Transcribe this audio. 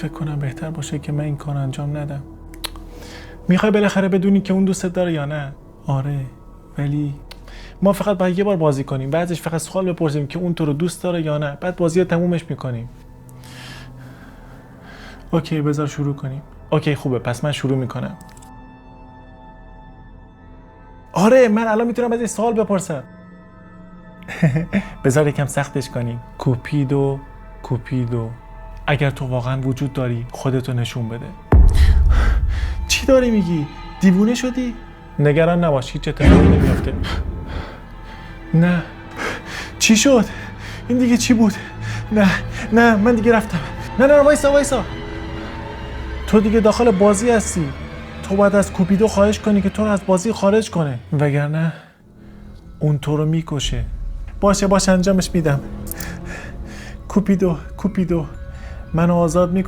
فکر کنم بهتر باشه که من این کار انجام ندم. میخوای بالاخره بدونی که اون دوستت داره یا نه؟ آره، ولی ما فقط باید یه بار بازی کنیم، بعدش فقط سوال بپرسیم که اون تو رو دوست داره یا نه، بعد بازی رو تمومش میکنیم. اوکی، بذار شروع کنیم. اوکی خوبه، پس من شروع میکنم. آره، من الان میتونم از این سوال بپرسم. بذار یکم سختش کنیم. کوپیدو، کوپیدو، اگر تو واقعا وجود داری خودتو نشون بده. چی داری میگی؟ دیوونه شدی؟ نگران نباش، هیچ اتفاقی نمیافته. نه. چی شد؟ این دیگه چی بود؟ نه من دیگه رفتم. نه وایسا. تو دیگه داخل بازی هستی. تو باید از کوپیدو خواهش کنی که تو رو از بازی خارج کنه، وگرنه اون تو رو میکشه. باشه انجامش میدم. کوپیدو منو آزاد میکنه.